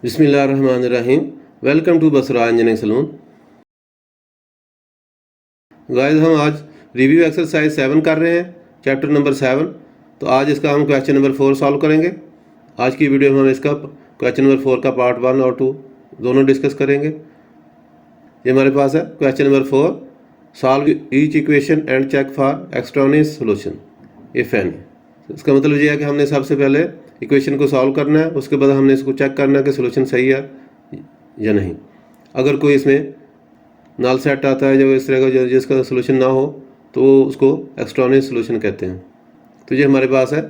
बिस्मिल्लाहिर्रहमानिर्रहीम। Welcome to Basra engineering saloon. Guys, हम आज रिव्यू एक्सरसाइज 7 कर रहे हैं, चैप्टर नंबर 7। तो आज इसका हम क्वेश्चन नंबर 4 सॉल्व करेंगे। आज की वीडियो में हम इसका क्वेश्चन नंबर 4 का पार्ट 1 और 2 दोनों डिस्कस करेंगे। ये हमारे पास है question number 4, solve each equation and check for extraneous solution if any. इसका मतलब ये है कि हमने सबसे पहले इक्वेशन को सॉल्व करना है, उसके बाद हमने इसको चेक करना है कि सोल्यूशन सही है या नहीं। अगर कोई इसमें नल सेट आता है जो इस तरह का जिसका सोल्यूशन ना हो तो उसको एक्सट्रानियस सोल्यूशन कहते हैं। तो ये हमारे पास है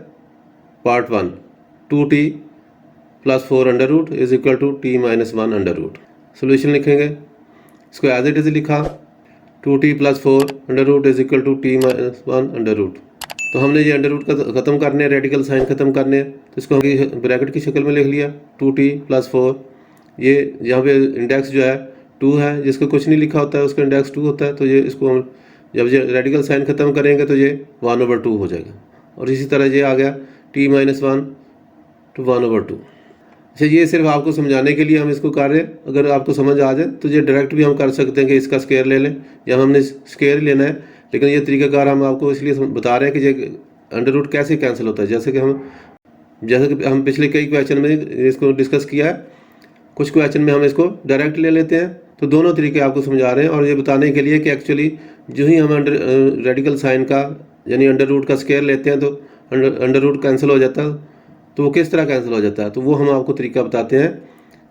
part 1, 2t + 4 under root is equal to t - 1 under root. Solution लिखेंगे, इसको एज इट इज लिखा 2t + 4 under root is equal to t - 1 under root. तो हमने ये अंडर रूट का ख़त्म करने, रेडिकल साइन ख़त्म करने, तो इसको हम ब्रैकेट की शक्ल में लिख लिया 2t + 4। ये यहाँ पे इंडेक्स जो है 2 है, जिसको कुछ नहीं लिखा होता है उसका इंडेक्स 2 होता है। तो ये इसको हम जब ये रेडिकल साइन ख़त्म करेंगे तो ये 1/2 हो जाएगा। और इसी तरह ये आ गया t - 1 to 1/2। अच्छा, ये सिर्फ आपको समझाने के लिए हम इसको कर रहे हैं। अगर आपको समझ आ जाए तो ये डायरेक्ट भी हम कर सकते हैं कि इसका स्क्वायर ले लें, या हमने स्क्वायर ही लेना है। लेकिन ये तरीकाकार हम आपको इसलिए बता रहे हैं कि ये अंडर रूट कैसे कैंसिल होता है। जैसे कि हम पिछले कई क्वेश्चन में इसको डिस्कस किया है। कुछ क्वेश्चन में हम इसको डायरेक्ट ले लेते हैं। तो दोनों तरीके आपको समझा रहे हैं, और ये बताने के लिए कि एक्चुअली जो ही हम रेडिकल साइन का यानी अंडर रूट का स्क्वायर लेते हैं तो अंडर रूट कैंसिल हो जाता है। तो वो किस तरह कैंसिल हो जाता है, तो वो हम आपको तरीका बताते हैं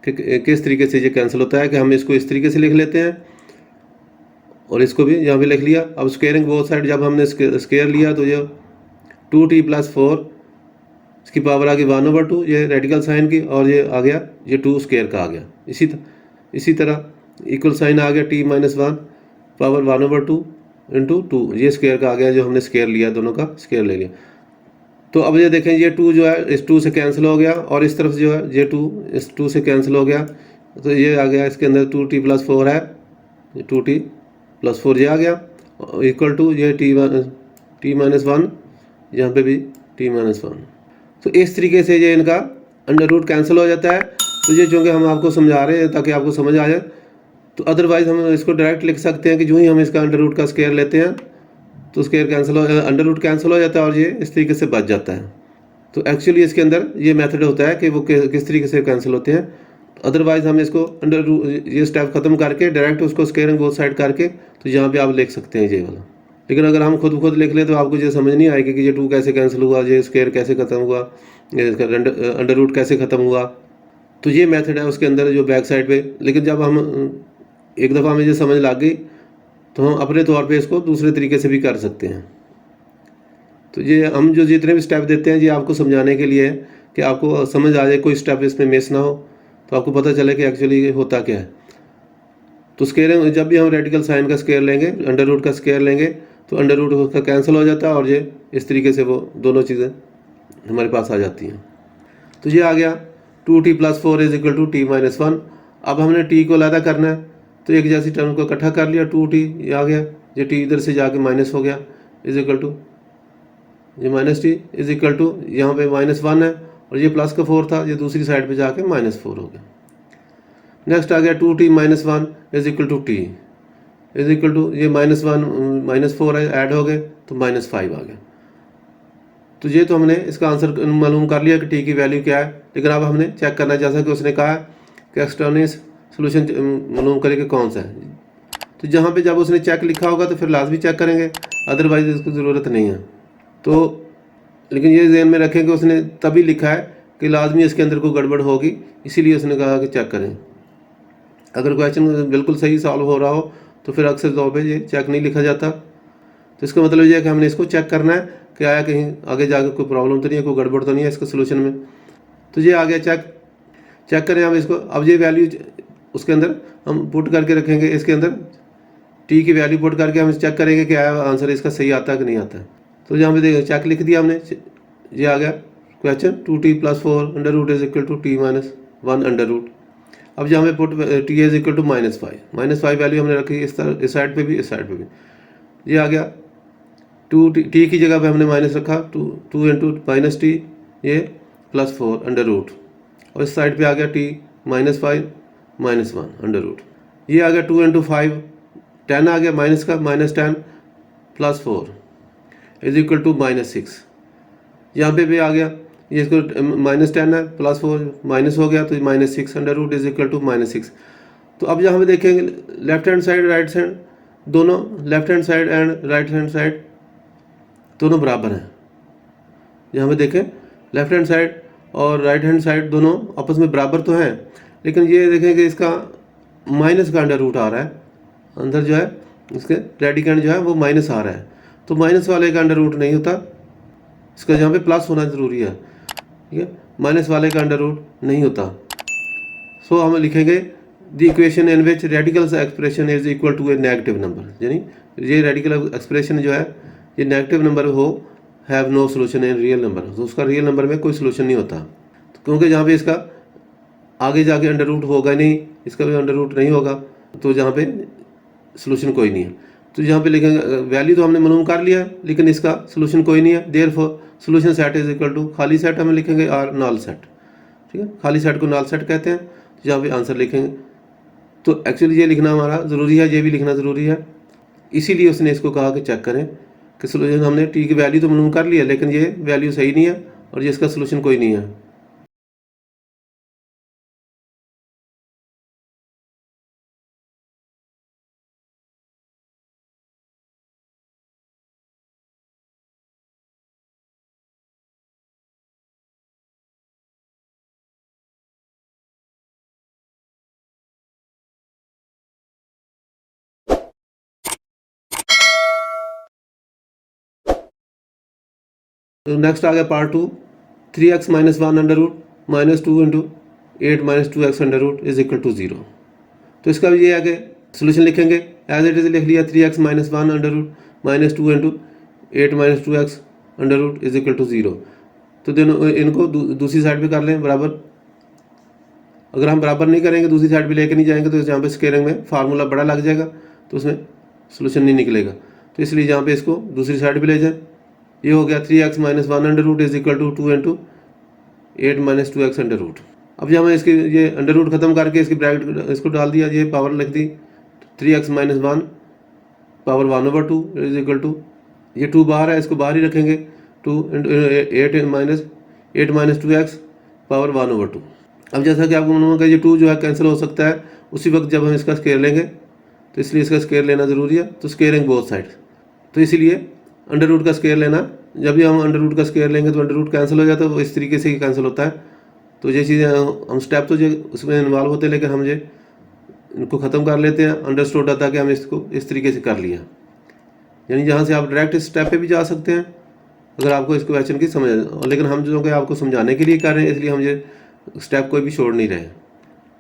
कि किस तरीके से ये कैंसिल होता है। कि हम इसको इस तरीके से लिख लेते हैं और इसको भी यहाँ पे लिख लिया। अब स्क्वेयरिंग बोथ साइड जब हमने स्क्वेयर लिया तो ये 2t + 4 इसकी पावर आ गई 1/2, ये रेडिकल साइन की, और ये आ गया ये 2 स्क्वेयर का आ गया। इसी तरह इक्वल साइन आ गया t - 1 पावर 1/2 इंटू 2, ये स्क्वेयर का आ गया जो हमने स्क्वेयर लिया, दोनों का स्क्वेयर ले लिया। तो अब ये देखें, ये 2 जो है इस 2 से कैंसिल हो गया, और इस तरफ जो है ये 2 इस 2 से कैंसिल हो गया। तो ये आ गया इसके अंदर 2t + 4 है, 2t + 4 ये आ गया इक्वल टू ये t - 1, यहाँ पे भी t - 1। तो इस तरीके से ये इनका अंडर रूट कैंसिल हो जाता है। तो ये चूँकि हम आपको समझा रहे हैं ताकि आपको समझ आ जाए, तो अदरवाइज़ हम इसको डायरेक्ट लिख सकते हैं कि जो ही हम इसका अंडर रूट का स्क्वायर लेते हैं तो स्क्वायर कैंसिल हो, अंडर रूट कैंसिल हो जाता है और ये इस तरीके से बच जाता है। तो एक्चुअली इसके अंदर ये मेथड होता है कि वो किस तरीके से कैंसिल होते हैं। अदरवाइज़ हम इसको अंडर रूट ये स्टेप ख़त्म करके डायरेक्ट उसको स्क्वायरिंग बोथ साइड करके तो यहाँ पे आप लिख सकते हैं ये वाला। लेकिन अगर हम खुद लिख लें तो आपको ये समझ नहीं आएगी कि ये 2 कैसे कैंसिल हुआ, ये स्क्वायर कैसे ख़त्म हुआ, इसका अंडर रूट कैसे ख़त्म हुआ। तो ये मेथड है उसके अंदर जो बैक साइड पे। लेकिन जब हम एक दफ़ा हमें ये समझ लग गई तो हम अपने तौर पे इसको दूसरे तरीके से भी कर सकते हैं। तो ये हम जो जितने भी स्टेप देते हैं ये आपको समझाने के लिए है कि आपको समझ आ जाए, कोई स्टेप इसमें मिस ना हो, तो आपको पता चले कि एक्चुअली होता क्या है। तो स्क्वायर जब भी हम रेडिकल साइन का स्क्वायर लेंगे, अंडर रूट का स्क्वायर लेंगे, तो अंडर रूट उसका कैंसिल हो जाता है और ये इस तरीके से वो दोनों चीज़ें हमारे पास आ जाती हैं। तो ये आ गया 2t + 4 is equal to t - 1। अब हमने t को अलहदा करना है, तो एक जैसी टर्म को इकट्ठा कर लिया, 2t ये आ गया, ये t इधर से जाके माइनस हो गया, इज इक्वल टू ये -t इज इक्वल टू यहाँ पे -1 है और ये प्लस का 4 था, ये दूसरी साइड पे जाके -4 हो गया। नेक्स्ट आ गया 2t - 1 is equal to t is equal to ये -1 -4 है, ऐड हो गए तो -5 आ गया। तो ये तो हमने इसका आंसर मालूम कर लिया कि t की वैल्यू क्या है। लेकिन अब हमने चेक करना है, जैसा कि उसने कहा कि एक्सट्रानियस सोल्यूशन मालूम करें कि कौन सा है। तो जहाँ पे जब उसने चेक लिखा होगा तो फिर लाजमी चेक करेंगे, अदरवाइज इसको ज़रूरत नहीं है। तो लेकिन ये ध्यान में रखें कि उसने तभी लिखा है कि लाजमी इसके अंदर कोई गड़बड़ होगी, इसीलिए उसने कहा कि चेक करें। अगर क्वेश्चन बिल्कुल सही सॉल्व हो रहा हो तो फिर अक्सर तौर पे ये चेक नहीं लिखा जाता। तो इसका मतलब ये है कि हमने इसको चेक करना है कि आया कहीं आगे जाकर कोई प्रॉब्लम तो नहीं है, कोई गड़बड़ तो नहीं है इसके सोल्यूशन में। तो ये आ गया चेक करें हम इसको। अब ये वैल्यू उसके अंदर हम पुट करके रखेंगे, इसके अंदर टी की वैल्यू पुट करके हम चेक करेंगे कि आया आंसर इसका सही आता है कि नहीं आता है। तो यहाँ पे देखिए चेक लिख दिया हमने, ये आ गया question 2t + 4 under root is equal to t - 1 under root. अब जहाँ पे put t is equal to -5 value हमने रखी इस साइड पे भी, इस साइड पे भी। ये आ गया 2t की जगह पे हमने माइनस रखा, 2 इंटू -t ये +4 अंडर रूट, और इस साइड पे आ गया t -5 -1 अंडर रूट। ये आ गया 2 इंटू 5 10 आ गया माइनस का, -10 प्लस 4 इज इक्वल टू -6। यहाँ पे भी आ गया, ये इसको -10 है प्लस 4 माइनस हो गया तो -6 under root is equal to -6। तो अब यहाँ पे देखेंगे left hand side right hand दोनों, left hand side and right hand side दोनों बराबर हैं। यहाँ पे देखें लेफ्ट हैंड साइड और राइट हैंड साइड दोनों आपस में बराबर तो हैं, लेकिन ये देखें कि इसका माइनस का अंडर रूट आ रहा है अंदर जो है, इसके रेडिकेंड जो है वो माइनस आ रहा है, तो माइनस वाले का अंडर रूट नहीं होता, इसका यहाँ पे प्लस होना ज़रूरी है, ठीक है, माइनस वाले का अंडर रूट नहीं होता। सो हम लिखेंगे the equation in which radical expression is equal to a negative number, यानी ये रेडिकल एक्सप्रेशन जो है ये नेगेटिव नंबर हो, have no solution in real number, तो उसका रियल नंबर में कोई सोल्यूशन नहीं होता, तो क्योंकि जहाँ पे इसका आगे जाके अंडर रूट होगा नहीं, इसका भी अंडर रूट नहीं होगा, तो जहाँ पे सोल्यूशन कोई नहीं है। तो यहाँ पे लिखेंगे वैल्यू तो हमने मालूम कर लिया है, लेकिन इसका सोल्यूशन कोई नहीं है, therefore solution set is equal to खाली सेट हम लिखेंगे और नल सेट, ठीक है, खाली सेट को नल सेट कहते हैं। तो यहाँ पे आंसर लिखेंगे, तो एक्चुअली ये लिखना हमारा ज़रूरी है, ये भी लिखना ज़रूरी है, इसीलिए उसने इसको कहा कि चेक करें कि सोल्यूशन हमने टी की वैल्यू तो मालूम कर लिया, लेकिन ये वैल्यू सही नहीं है और ये इसका सोल्यूशन कोई नहीं है। तो नेक्स्ट आ गया part 2, 3x - 1 under root -2 into 8 - 2x under root is equal to 0। तो इसका भी ये है कि सोल्यूशन लिखेंगे एज इट इज लिख लिया 3x - 1 under root -2 into 8 - 2x under root is equal to 0। तो दोनों इनको दूसरी साइड पे कर लें बराबर। अगर हम बराबर नहीं करेंगे, दूसरी साइड पे लेके नहीं जाएंगे, तो यहाँ पे स्क्वायरिंग में फार्मूला बड़ा लग जाएगा, तो उसमें सोल्यूशन नहीं निकलेगा, तो इसलिए यहाँ पे इसको दूसरी साइड पे ले जाएं। ये हो गया 3x - 1 under root is equal to 2 into 8 - 2x under root. अब जब हमें इसके ये अंडर रूट खत्म करके इसकी ब्रैकेट इसको डाल दिया, ये पावर लिख दी 3x - 1 power 1/2 is equal to, ये 2 बाहर है, इसको बाहर ही रखेंगे, 2 इंटू 8 - 2x पावर 1/2। अब जैसा कि आपको मालूम होगा ये 2 जो है कैंसिल हो सकता है उसी वक्त जब हम इसका स्क्वायर लेंगे, तो इसलिए इसका स्क्वायर लेना ज़रूरी है, तो स्क्वायरिंग बोथ साइड, तो इसीलिए अंडर रूट का स्क्वायर लेना, जब भी हम अंडर रूट का स्क्वायर लेंगे तो अंडर रूट कैंसिल हो जाता है, वो इस तरीके से ही कैंसिल होता है। तो ये चीज़ें हम स्टेप तो जो उसमें इन्वॉल्व होते हैं, लेकिन हम ये इनको ख़त्म कर लेते हैं, अंडरस्टूड आता है कि हम इसको इस तरीके से कर लिया, यानी जहाँ से आप डायरेक्ट इस स्टेप पे भी जा सकते हैं अगर आपको इस क्वेश्चन की समझ, लेकिन हम जो कि आपको समझाने के लिए कर रहे हैं, इसलिए हम ये स्टेप कोई भी छोड़ नहीं रहे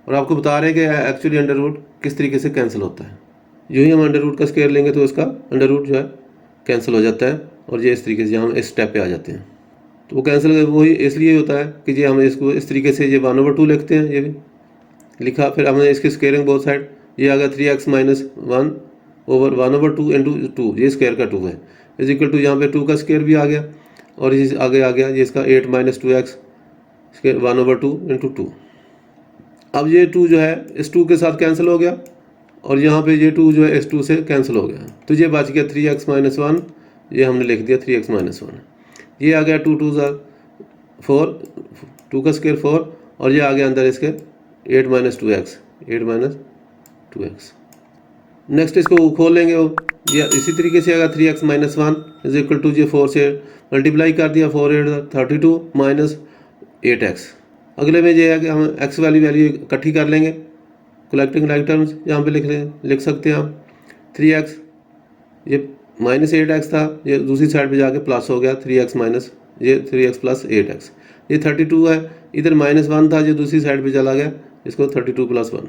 और आपको बता रहे हैं कि एक्चुअली अंडर रूट किस तरीके से कैंसिल होता है। जो ही हम अंडर रूट का स्क्वायर लेंगे तो उसका अंडर रूट जो है कैंसिल हो जाता है, और ये इस तरीके से हम इस स्टेप पे आ जाते हैं। तो वो कैंसिल वही इसलिए होता है कि ये हम इसको इस तरीके से ये 1/2 लिखते हैं, ये भी लिखा, फिर हमने इसकी स्क्वायरिंग बोथ साइड, ये आ गया 3x - 1 ओवर 1/2 इंटू 2, ये स्क्वायर का 2 है इज इक्वल टू, यहाँ पे 2 का स्क्वायर भी आ गया और ये आगे आ गया ये इसका 8 - 2x स्क्वायर 1/2 इंटू 2। अब ये 2 जो है इस 2 के साथ कैंसिल हो गया और यहाँ पे ये 2 जो है इस 2 से कैंसिल हो गया, तो ये बच गया 3x - 1, ये हमने लिख दिया 3x - 1। ये आ गया 2 2 4, 2 का स्क्वायर 4, और ये आ गया अंदर इसके 8 - 2x 8 - 2x। नेक्स्ट इसको खोल लेंगे, ये इसी तरीके से आएगा 3x - 1 इज इक्वल टू, ये 4 से मल्टीप्लाई कर दिया, 4 8 32 माइनस 8x। अगले में ये है कि हम x वाली वैल्यू इकट्ठी कर लेंगे, कलेक्टिंग लाइक टर्म्स यहाँ पे लिख सकते हैं आप। 3x ये -8x था, ये दूसरी साइड पे जाके प्लस हो गया 3x माइनस, ये 3x + 8x, ये 32 है, इधर -1 था जो दूसरी साइड पे चला गया, इसको 32 + 1,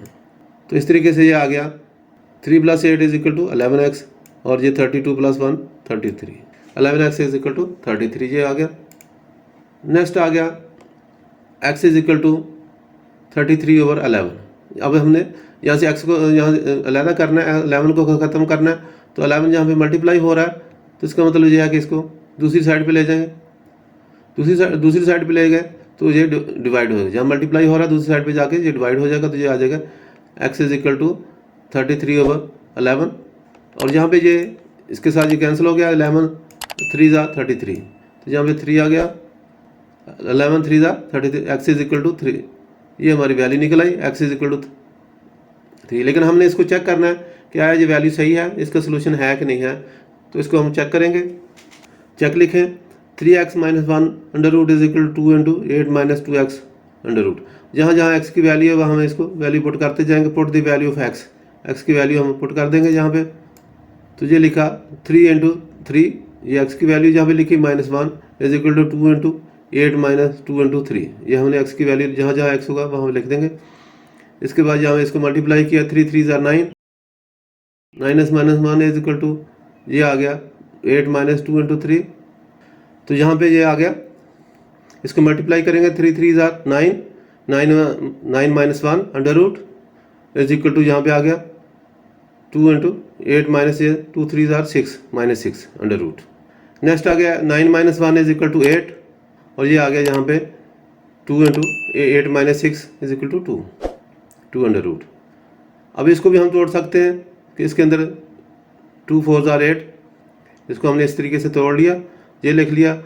तो इस तरीके से ये आ गया 3 + 8 इज इक्वल टू 11x, और ये 32 + 1 33, 11x इज इक्वल टू 33, ये आ गया। नेक्स्ट आ गया x इज इक्वल टू 33/11। अब हमने यहाँ से x को यहाँ अलहदा करना है, 11 को ख़त्म करना है, तो 11 यहाँ पे मल्टीप्लाई हो रहा है, तो इसका मतलब ये है कि इसको दूसरी साइड पे ले जाएंगे, दूसरी साइड पे ले गए तो ये डिवाइड होगा, जहाँ मल्टीप्लाई हो रहा है दूसरी साइड पे जाके ये डिवाइड हो जाएगा, तो ये आ जाएगा x इज इक्वल टू 33/11। और जहाँ पे ये इसके साथ ये कैंसिल हो गया, 11 3 ज़ा 33, तो जहाँ पे 3 आ गया, 11 3 ज़ा 33, x इज इक्वल टू 3, ये हमारी वैल्यू निकल आई x इज इक्वल टू 3। लेकिन हमने इसको चेक करना है कि आया ये वैल्यू सही है, इसका सोल्यूशन है कि नहीं है, तो इसको हम चेक करेंगे। चेक लिखें 3x - 1 under root is equal to 2 × 8 - 2x under root. जहाँ जहाँ x की वैल्यू है वहाँ हम इसको वैल्यू पुट करते जाएंगे। Put the value of x की वैल्यू हम पुट कर देंगे जहाँ पे, तो ये लिखा 3 × 3, ये x की वैल्यू जहाँ पे लिखी -1 इज इक्वल टू 2 × 8 - 2 × 3, ये हमने x की वैल्यू जहाँ जहाँ x होगा वहाँ हम लिख देंगे। इसके बाद जहाँ इसको मल्टीप्लाई किया 3 3 ज़ा 9, -1 इज इक्वल टू ये आ गया 8 - 2 × 3, तो यहाँ पे ये आ गया। इसको मल्टीप्लाई करेंगे 3 3 ज़ा 9, 9 - 1 under root is equal to यहाँ पे आ गया 2 × 8 ये 2 3 ज़ा 6 -6 अंडर रूट। नेक्स्ट आ गया 9 - 1 इज इक्वल टू 8, और ये आ गया यहाँ पे 2 × 8 - 6 is equal to 2 under root. अब इसको भी हम तोड़ सकते हैं कि इसके अंदर 2 4 ज़ा 8, इसको हमने इस तरीके से तोड़ लिया, ये लिख लिया।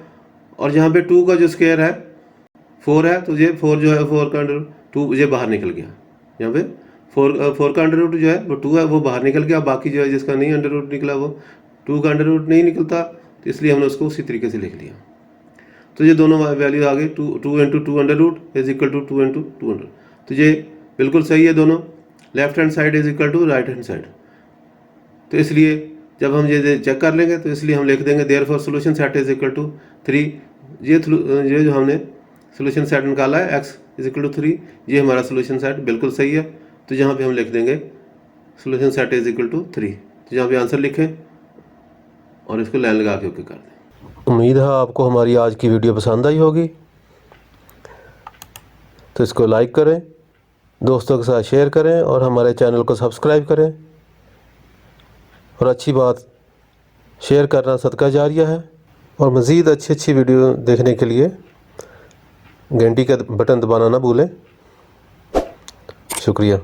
और जहाँ पे 2 का जो स्क्वायर है 4 है, तो ये 4 जो है 4 का अंडर रूट 2 ये बाहर निकल गया। यहाँ पे 4 का अंडर रूट जो है वो 2 है, वो बाहर निकल गया। बाकी जो है जिसका नहीं अंडर रूट निकला वो 2 का अंडर रूट नहीं निकलता, तो इसलिए हमने उसको उसी तरीके से लिख लिया। तो ये दोनों वैल्यू आ गई 2 × 2 under root is equal to 2 × 2 under. तो ये बिल्कुल सही है दोनों, left hand side is equal to right hand side. तो इसलिए जब हम ये चेक कर लेंगे तो इसलिए हम लिख देंगे therefore solution set is equal to 3। ये जो हमने सॉल्यूशन सेट निकाला है x इज इक्वल टू 3, ये हमारा सॉल्यूशन सेट बिल्कुल सही है। तो यहाँ पे हम लिख देंगे solution set is equal to 3, तो यहाँ पे आंसर लिखें और इसको लाइन लगा के ओके कर दें। उम्मीद है आपको हमारी आज की वीडियो पसंद आई होगी, तो इसको लाइक करें, दोस्तों के साथ शेयर करें और हमारे चैनल को सब्सक्राइब करें। और अच्छी बात, शेयर करना सदका जारिया है। और मज़ीद अच्छी वीडियो देखने के लिए घंटी का बटन दबाना ना भूलें। शुक्रिया।